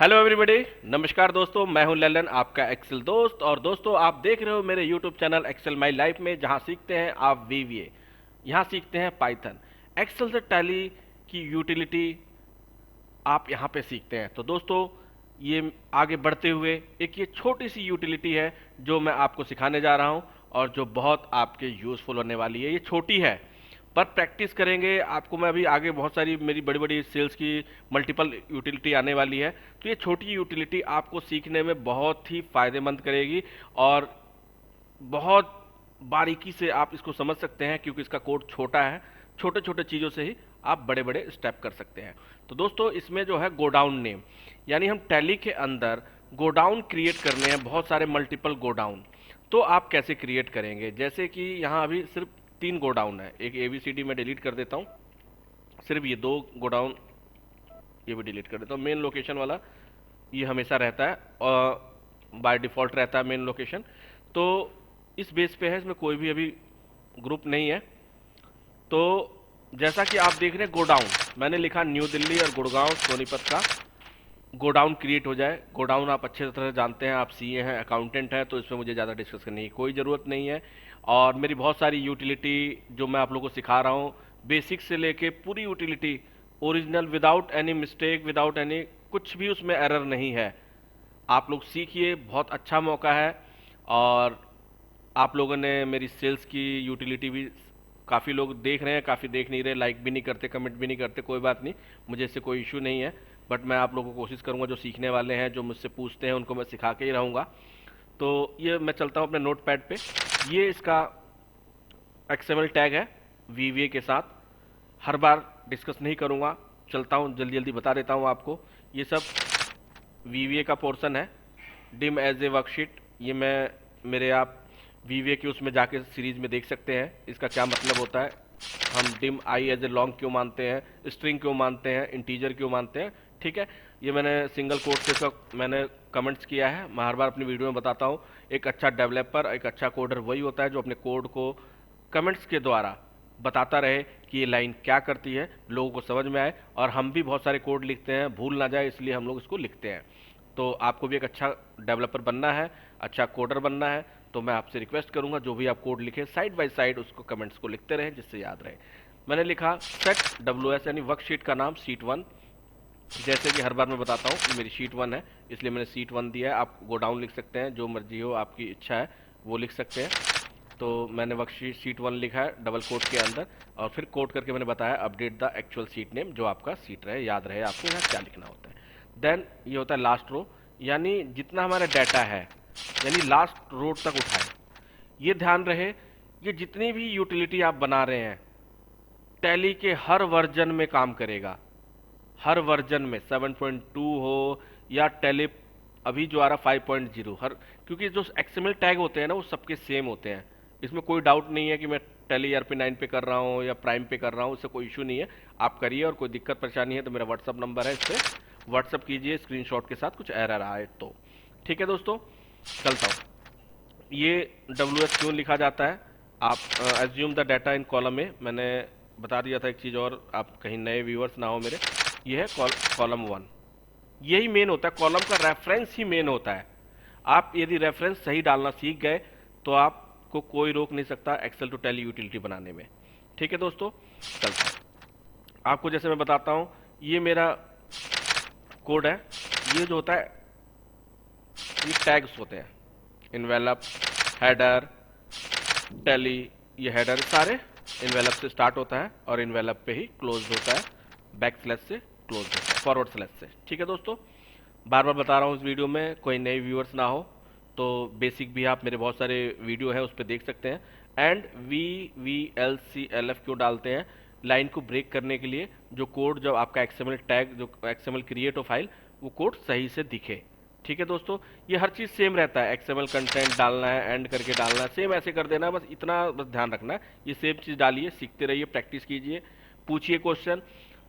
Hello everybody, नमस्कार दोस्तों। मैं हूं ललन, आपका एक्सेल दोस्त। और दोस्तों, आप देख रहे हो मेरे YouTube channel Excel my life में, जहां सीखते हैं आप वीवीए, यहां सीखते हैं पाइथन। एक्सेल से टैली की यूटिलिटी आप यहां पे सीखते हैं। तो दोस्तों, ये आगे बढ़ते हुए एक ये छोटी सी यूटिलिटी है जो मैं आपको सिखाने जा रहा हूं और जो बहुत आपके यूज़फुल होने वाली है। ये छोटी है पर प्रैक्टिस करेंगे आपको मैं अभी आगे बहुत सारी मेरी बड़ी बड़ी सेल्स की मल्टीपल यूटिलिटी आने वाली है। तो ये छोटी यूटिलिटी आपको सीखने में बहुत ही फ़ायदेमंद करेगी और बहुत बारीकी से आप इसको समझ सकते हैं क्योंकि इसका कोड छोटा है। छोटे छोटे चीज़ों से ही आप बड़े बड़े स्टेप कर सकते हैं। तो दोस्तों, इसमें जो है गोडाउन नेम, यानी हम टैली के अंदर गोडाउन क्रिएट करने हैं, बहुत सारे मल्टीपल गोडाउन। तो आप कैसे क्रिएट करेंगे? जैसे कि यहाँ अभी सिर्फ 3 गोडाउन है। एक ABCD में डिलीट कर देता हूँ, सिर्फ ये 2 गोडाउन ये भी डिलीट कर देता हूँ। मेन लोकेशन वाला ये हमेशा रहता है और बाय डिफ़ॉल्ट रहता है मेन लोकेशन। तो इस बेस पे है, इसमें कोई भी अभी ग्रुप नहीं है। तो जैसा कि आप देख रहे हैं गोडाउन, मैंने लिखा न्यू दिल्ली और गुड़गांव सोनीपत का गोडाउन क्रिएट हो जाए। गोडाउन आप अच्छे तरह जानते हैं, आप सीए हैं, अकाउंटेंट हैं, तो इसमें मुझे ज़्यादा डिस्कस करने की कोई ज़रूरत नहीं है। और मेरी बहुत सारी यूटिलिटी जो मैं आप लोगों को सिखा रहा हूँ, बेसिक से लेके पूरी utility original, without any mistake, without any कुछ भी उसमें एरर नहीं है। आप लोग सीखिए, बहुत अच्छा मौका है। और आप लोगों ने मेरी सेल्स की यूटिलिटी भी, काफ़ी लोग देख रहे हैं, काफ़ी देख नहीं रहे, लाइक भी नहीं करते, कमेंट भी नहीं करते, कोई बात नहीं, मुझे इससे कोई इशू नहीं है। बट मैं आप लोगों को कोशिश करूंगा, जो सीखने वाले हैं, जो मुझसे पूछते हैं, उनको मैं सिखा के ही रहूँगा। तो ये मैं चलता हूँ अपने नोट पैड पे। ये इसका एक्सएमएल टैग है वीवीए के साथ। हर बार डिस्कस नहीं करूँगा, चलता हूँ जल्दी जल्दी बता देता हूँ आपको। ये सब वीवीए का पोर्शन है। डिम एज ए वर्कशीट, ये मैं मेरे आप वीवीए के उसमें जाके सीरीज में देख सकते हैं इसका क्या मतलब होता है। हम dim I as a long क्यों मानते हैं, स्ट्रिंग क्यों मानते हैं, इंटीजर क्यों मानते हैं, ठीक है। ये मैंने सिंगल कोड से सब मैंने कमेंट्स किया है, मैं हर बार अपनी वीडियो में बताता हूँ। एक अच्छा डेवलपर, एक अच्छा कोडर वही होता है जो अपने कोड को कमेंट्स के द्वारा बताता रहे कि ये लाइन क्या करती है, लोगों को समझ में आए। और हम भी बहुत सारे कोड लिखते हैं, भूल ना जाए, इसलिए हम लोग इसको लिखते हैं। तो आपको भी एक अच्छा डेवलपर बनना है, अच्छा कोडर बनना है, तो मैं आपसे रिक्वेस्ट करूंगा जो भी आप कोड लिखें साइड बाय साइड उसको कमेंट्स को लिखते रहें जिससे याद रहे। मैंने लिखा सेट WS, यानी वर्कशीट का नाम शीट 1। जैसे कि हर बार मैं बताता हूँ कि मेरी शीट 1 है, इसलिए मैंने शीट 1 दिया है। आप गोडाउन लिख सकते हैं, जो मर्जी हो, आपकी इच्छा है वो लिख सकते हैं। तो मैंने वर्कशीट शीट 1 लिखा है डबल कोट के अंदर, और फिर कोट करके मैंने बताया update the actual seat name, जो आपका सीट रहे, याद रहे आपको यहाँ क्या लिखना होता है। देन ये होता है लास्ट रो, यानी जितना हमारा डाटा है, यानी लास्ट रो तक उठाए। ये ध्यान रहे, ये जितनी भी यूटिलिटी आप बना रहे हैं, टैली के हर वर्जन में काम करेगा। हर वर्जन में 7.2 हो या टैली अभी जो आ रहा 5.0, हर, क्योंकि जो एक्सएमएल टैग होते हैं ना वो सबके सेम होते हैं। इसमें कोई डाउट नहीं है कि मैं टैली ERP9 पे कर रहा हूँ या प्राइम पे कर रहा हूँ, इससे कोई इशू नहीं है। आप करिए, और कोई दिक्कत परेशानी है तो मेरा व्हाट्सअप नंबर है, इस पर व्हाट्सअप कीजिए स्क्रीनशॉट के साथ, कुछ एरर आए तो। ठीक है दोस्तों, चलता हूँ। ये WS क्यों लिखा जाता है, आप assume the data in column में, मैंने बता दिया था एक चीज़ और, आप कहीं नए व्यूअर्स ना हो मेरे। ये है कॉलम 1, यही मेन होता है, कॉलम का रेफरेंस ही मेन होता है। आप यदि रेफरेंस सही डालना सीख गए तो आपको कोई रोक नहीं सकता एक्सेल टू टैली यूटिलिटी बनाने में। ठीक है दोस्तों, चलता हूँ आपको, जैसे मैं बताता हूँ। ये मेरा कोड है, ये जो होता है ये टैग्स होते हैं, इन्वेलप, हेडर, टैली, ये हेडर सारे इन्वेलप से स्टार्ट होता है और इन्वेलप पे ही क्लोज होता है, बैक स्लैश से क्लोज होता है, फॉरवर्ड स्लैश से। ठीक है दोस्तों, बार बार बता रहा हूँ इस वीडियो में, कोई नए व्यूअर्स ना हो तो बेसिक भी आप मेरे बहुत सारे वीडियो है उस पर देख सकते हैं। एंड VVLCLF क्यों डालते हैं, लाइन को ब्रेक करने के लिए, जो कोड, जब आपका एक्सएमएल टैग, जो एक्सएमएल क्रिएट हो फाइल, वो कोड सही से दिखे। ठीक है दोस्तों, ये हर चीज़ सेम रहता है, एक्सएमएल कंटेंट डालना है, एंड करके डालना है, सेम ऐसे कर देना है, बस इतना बस ध्यान रखना है। ये सेम चीज़ डालिए, सीखते रहिए, प्रैक्टिस कीजिए, पूछिए question.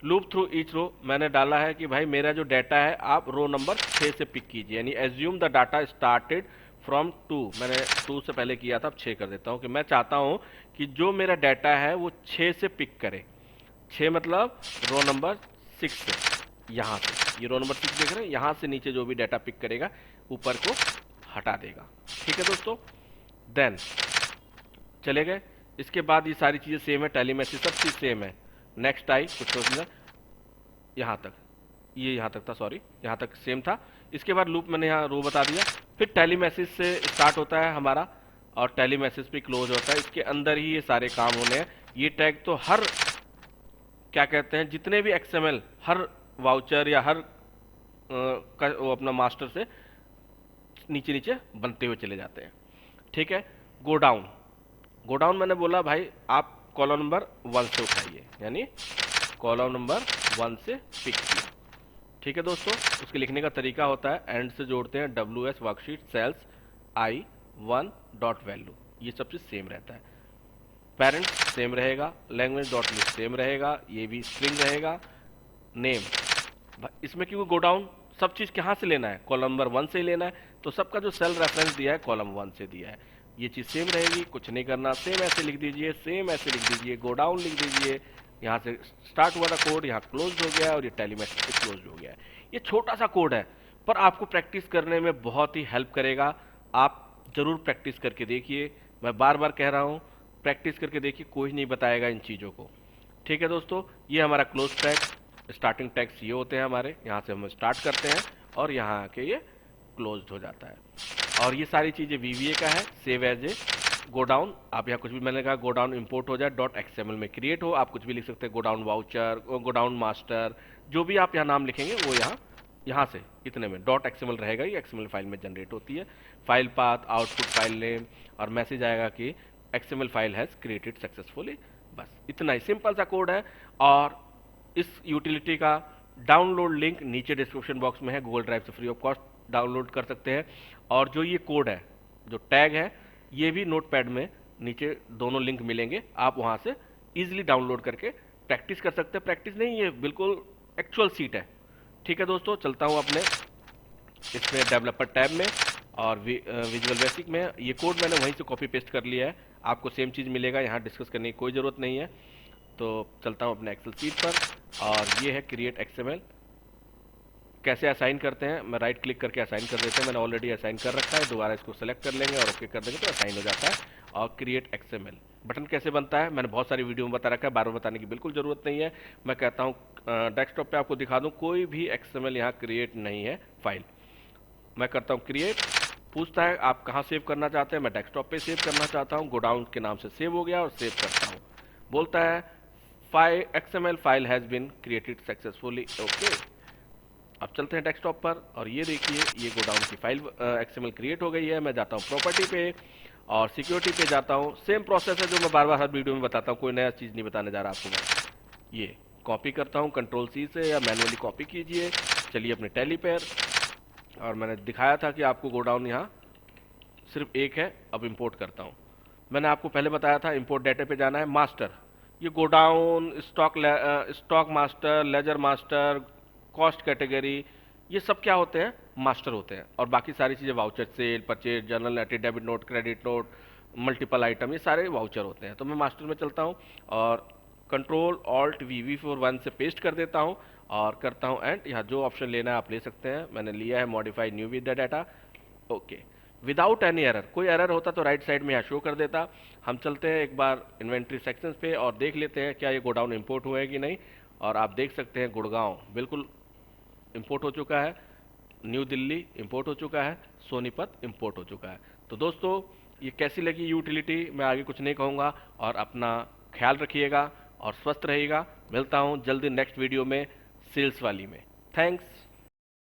Loop through each row, मैंने डाला है कि भाई मेरा जो डाटा है आप रो नंबर 6 से पिक कीजिए, यानी assume the data started from 2, मैंने 2 से पहले किया था, अब 6 कर देता हूँ कि मैं चाहता हूँ कि जो मेरा डाटा है वो 6 से पिक करे। 6 मतलब रो नंबर 6 से, यहाँ से, ये रो नंबर 6 देख रहे हैं, यहाँ से नीचे जो भी डाटा पिक करेगा ऊपर को हटा देगा। ठीक है दोस्तों, देन चले गए। इसके बाद ये सारी चीज़ें सेम है, टैली मैसेज सब चीज़ सेम है। नेक्स्ट आई कुछ सोचना, यहाँ तक, ये यहाँ तक था, सॉरी यहाँ तक सेम था। इसके बाद लूप मैंने यहाँ रो बता दिया। फिर टैली मैसेज से स्टार्ट होता है हमारा और टैली मैसेज पे क्लोज होता है। इसके अंदर ही ये सारे काम होने हैं। ये टैग तो हर क्या कहते हैं, जितने भी XML हर वाउचर या हर वो अपना मास्टर से नीचे नीचे बनते हुए चले जाते हैं। ठीक है, गो डाउन। गो डाउन मैंने बोला भाई आप कॉलम नंबर 1 से उठाइए, यानी कॉलम नंबर 1 से पिक किया। ठीक है दोस्तों, उसके लिखने का तरीका होता है एंड से जोड़ते हैं WS worksheet cells I1 dot value, ये सब चीज़ सेम रहता है। पेरेंट सेम रहेगा, लैंग्वेज डॉट लिस्ट सेम रहेगा, ये भी स्ट्रिंग रहेगा। नेम, इसमें क्योंकि गो डाउन सब चीज़ कहाँ से लेना है, कॉलम नंबर 1 से ही लेना है, तो सबका जो सेल रेफरेंस दिया है कॉलम 1 से दिया है। ये चीज़ सेम रहेगी, कुछ नहीं करना, सेम ऐसे लिख दीजिए, सेम ऐसे लिख दीजिए, गो डाउन लिख दीजिए। यहाँ से स्टार्ट हुआ था कोड, यहाँ क्लोज हो गया और ये टैली मैसेज से क्लोज हो गया है। ये छोटा सा कोड है पर आपको प्रैक्टिस करने में बहुत ही हेल्प करेगा। आप ज़रूर प्रैक्टिस करके देखिए, मैं बार बार कह रहा हूँ प्रैक्टिस करके देखिए, कोई नहीं बताएगा इन चीज़ों को। ठीक है दोस्तों, ये हमारा क्लोज टैग, स्टार्टिंग टैग्स ये होते हैं हमारे, यहाँ से हम स्टार्ट करते हैं और यहाँ आके ये क्लोज हो जाता है। और ये सारी चीज़ें VBA का है, save as a go down. आप यहाँ कुछ भी, मैंने कहा गो डाउन इंपोर्ट हो जाए .xml में क्रिएट हो, आप कुछ भी लिख सकते हैं, go down voucher, go down master, जो भी आप यहाँ नाम लिखेंगे वो यहाँ से इतने में .xml रहेगा, ये XML फाइल में जनरेट होती है। File path, output file name और मैसेज आएगा कि XML file has created successfully. बस इतना ही सिंपल सा कोड है। और इस यूटिलिटी का डाउनलोड लिंक नीचे डिस्क्रिप्शन बॉक्स में है, गूगल ड्राइव से फ्री ऑफ कॉस्ट डाउनलोड कर सकते हैं। और जो ये कोड है, जो टैग है, ये भी नोटपैड में नीचे दोनों लिंक मिलेंगे, आप वहाँ से इजीली डाउनलोड करके प्रैक्टिस कर सकते हैं। प्रैक्टिस नहीं, ये बिल्कुल एक्चुअल सीट है। ठीक है दोस्तों, चलता हूँ अपने इसमें डेवलपर टैब में और विजुअल बेसिक में। ये कोड मैंने वहीं से कॉपी पेस्ट कर लिया है, आपको सेम चीज़ मिलेगा, यहाँ डिस्कस करने की कोई ज़रूरत नहीं है। तो चलता हूँ अपने एक्सेल सीट पर और ये है क्रिएट XML। कैसे असाइन करते हैं, मैं राइट क्लिक करके असाइन कर देते हैं, मैंने ऑलरेडी असाइन कर रखा है, दोबारा इसको सेलेक्ट कर लेंगे और ओके कर देंगे तो असाइन हो जाता है। और क्रिएट XML बटन कैसे बनता है मैंने बहुत सारी वीडियो में बता रखा है, बार बार बताने की बिल्कुल ज़रूरत नहीं है। मैं कहता हूँ डेस्कटॉप पे आपको दिखा दूँ, कोई भी XML यहाँ क्रिएट नहीं है फाइल। मैं करता हूँ क्रिएट, पूछता है आप कहाँ सेव करना चाहते हैं, मैं डेस्कटॉप पे सेव करना चाहता हूँ, गोडाउन के नाम से सेव हो गया और सेव करता हूँ। बोलता है XML file has been created successfully, okay. अब चलते हैं डेस्कटॉप पर और ये देखिए ये गोडाउन की फाइल XML क्रिएट हो गई है। मैं जाता हूँ प्रॉपर्टी पे और सिक्योरिटी पे जाता हूँ, सेम प्रोसेस है जो मैं बार बार हर वीडियो में बताता हूँ, कोई नया चीज़ नहीं बताने जा रहा आपको मैं। ये कॉपी करता हूँ Ctrl+C से या मैनुअली कॉपी कीजिए। चलिए अपने टैली पर, और मैंने दिखाया था कि आपको गोडाउन यहाँ सिर्फ एक है, अब इंपोर्ट करता हूँ। मैंने आपको पहले बताया था इंपोर्ट डाटा पे जाना है, मास्टर, ये godown, stock master, ledger master, cost category, ये सब क्या होते हैं, मास्टर होते हैं। और बाकी सारी चीज़ें voucher, sale, purchase, journal entry, debit note, credit note, multiple item, ये सारे वाउचर होते हैं। तो मैं मास्टर में चलता हूँ और Ctrl+Alt+V for 1 से पेस्ट कर देता हूँ और करता हूँ एंड। यहाँ जो ऑप्शन लेना है आप ले सकते हैं, मैंने लिया है modify new with the data, okay. Without any error, कोई एरर होता तो राइट साइड में यहाँ शो कर देता। हम चलते हैं एक बार इन्वेंट्री सेक्शंस पे और देख लेते हैं क्या ये गोडाउन इंपोर्ट हुआ है कि नहीं। और आप देख सकते हैं गुड़गांव बिल्कुल इंपोर्ट हो चुका है, न्यू दिल्ली इंपोर्ट हो चुका है, सोनीपत इंपोर्ट हो चुका है। तो दोस्तों ये कैसी लगी यूटिलिटी, मैं आगे कुछ नहीं कहूँगा। और अपना ख्याल रखिएगा और स्वस्थ रहिएगा। मिलता हूँ जल्दी नेक्स्ट वीडियो में सेल्स वाली में। थैंक्स।